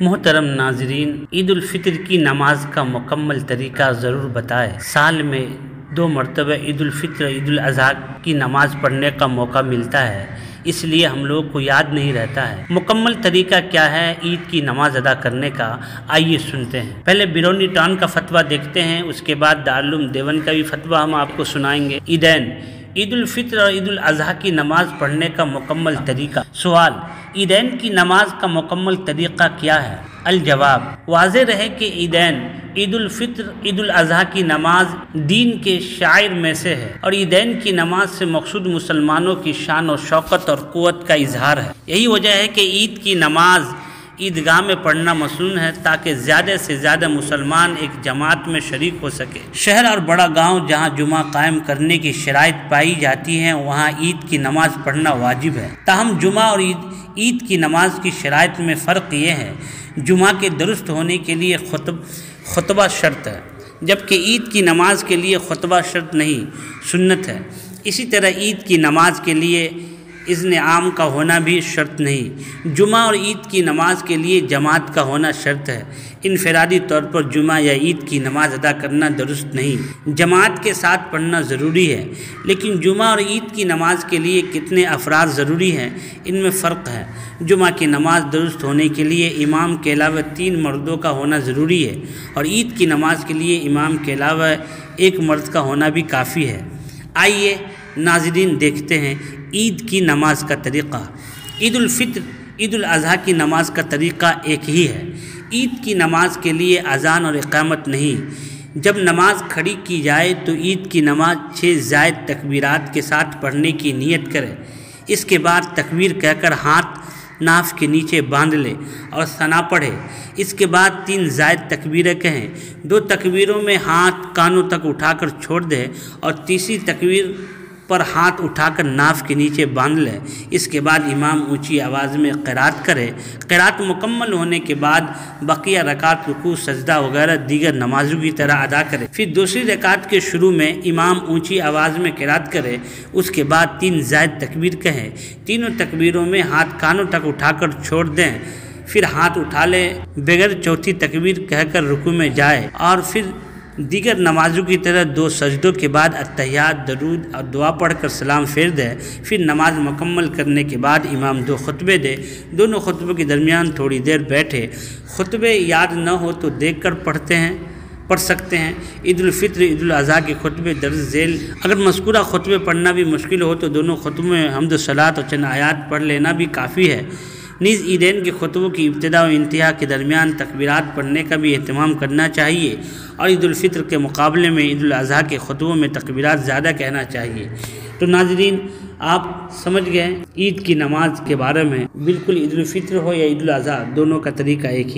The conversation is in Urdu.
محترم ناظرین، عید الفطر کی نماز کا مکمل طریقہ ضرور بتائیں۔ سال میں 2 مرتبہ عید الفطر عید الاضحیٰ کی نماز پڑھنے کا موقع ملتا ہے، اس لیے ہم لوگ کو یاد نہیں رہتا ہے مکمل طریقہ کیا ہے عید کی نماز ادا کرنے کا۔ آئیے سنتے ہیں۔ پہلے بیرونی ٹاؤن کا فتویٰ دیکھتے ہیں، اس کے بعد دارالعلوم دیوبند کا بھی فتویٰ ہم آپ کو سنائیں گے۔ عیدین، عید الفطر اور عید الاضحیٰ کی نماز پڑھنے کا مکمل طریقہ۔ سوال: عیدین کی نماز کا مکمل طریقہ کیا ہے؟ الجواب: واضح رہے کہ عیدین، عید الفطر عید الاضحیٰ کی نماز دین کے شعائر میں سے ہے اور عیدین کی نماز سے مقصود مسلمانوں کی شان و شوکت اور قوت کا اظہار ہے۔ یہی وجہ ہے کہ عید کی نماز عیدگاہ میں پڑھنا مسنون ہے تاکہ زیادہ سے زیادہ مسلمان ایک جماعت میں شریک ہو سکے۔ شہر اور بڑا گاؤں جہاں جمعہ قائم کرنے کی شرائط پائی جاتی ہیں وہاں عید کی نماز پڑھنا واجب ہے۔ تاہم جمعہ اور عید کی نماز کی شرائط میں فرق یہ ہے، جمعہ کے درست ہونے کے لیے خطبہ شرط ہے، جبکہ عید کی نماز کے لیے خطبہ شرط نہیں، سنت ہے۔ اسی طرح عید کی نماز کے لیے اذن عام کا ہونا بھی شرط نہیں۔ جمعہ اور عید کی نماز کے لیے جماعت کا ہونا شرط ہے۔ انفرادی طور پر جمعہ یا عید کی نماز ادا کرنا درست نہیں، جماعت کے ساتھ پڑھنا ضروری ہے۔ لیکن جمعہ اور عید کی نماز کے لیے کتنے افراد ضروری ہیں، ان میں فرق ہے۔ جمعہ کی نماز درست ہونے کے لیے امام کے علاوہ 3 مردوں کا ہونا ضروری ہے اور عید کی نماز کے لیے امام کے علاوہ 1 مرد کا ہونا بھی کافی ہے۔ آئیے ناظرین دیکھتے ہیں عید کی نماز کا طریقہ۔ عید الفطر عید الاضحیٰ کی نماز کا طریقہ ایک ہی ہے۔ عید کی نماز کے لیے اذان اور اقامت نہیں۔ جب نماز کھڑی کی جائے تو عید کی نماز 6 زائد تکبیرات کے ساتھ پڑھنے کی نیت کرے۔ اس کے بعد تکبیر کہہ کر ہاتھ ناف کے نیچے باندھ لے اور ثنا پڑھے۔ اس کے بعد 3 زائد تکبیریں کہیں۔ 2 تکبیروں میں ہاتھ کانوں تک اٹھا کر چھوڑ دے اور تیسری تکبیر پر ہاتھ اٹھا کر ناف کے نیچے باندھ لے۔ اس کے بعد امام اونچی آواز میں قرات کرے۔ قرات مکمل ہونے کے بعد بقیہ رکعت رکوع سجدہ وغیرہ دیگر نمازوں کی طرح ادا کرے۔ پھر دوسری رکعت کے شروع میں امام اونچی آواز میں قرات کرے۔ اس کے بعد 3 زائد تکبیر کہیں۔ تینوں تکبیروں میں ہاتھ کانوں تک اٹھا کر چھوڑ دیں، پھر ہاتھ اٹھا لے بغیر چوتھی تکبیر کہہ کر رکوع میں جائے اور پھر دیگر نمازوں کی طرح 2 سجدوں کے بعد اتحیات، درود اور دعا پڑھ کر سلام پھیر دے۔ پھر نماز مکمل کرنے کے بعد امام 2 خطبے دے۔ دونوں خطبوں کے درمیان تھوڑی دیر بیٹھے۔ خطبے یاد نہ ہو تو دیکھ کر پڑھ سکتے ہیں۔ عید الفطر عید الاضحیٰ کے خطبے درج ذیل۔ اگر مذکورہ خطبے پڑھنا بھی مشکل ہو تو دونوں خطبوں میں حمد و صلوات اور چند آیات پڑھ لینا بھی کافی ہے۔ نیز عیدین کے خطبوں کی ابتدا و انتہا کے درمیان تکبیرات پڑھنے کا بھی اہتمام کرنا چاہیے اور عید الفطر کے مقابلے میں عید الاضحیٰ کے خطبوں میں تکبیرات زیادہ کہنا چاہیے۔ تو ناظرین، آپ سمجھ گئے عید کی نماز کے بارے میں۔ بالکل عید الفطر ہو یا عید الاضحیٰ، دونوں کا طریقہ ایک ہی ہے۔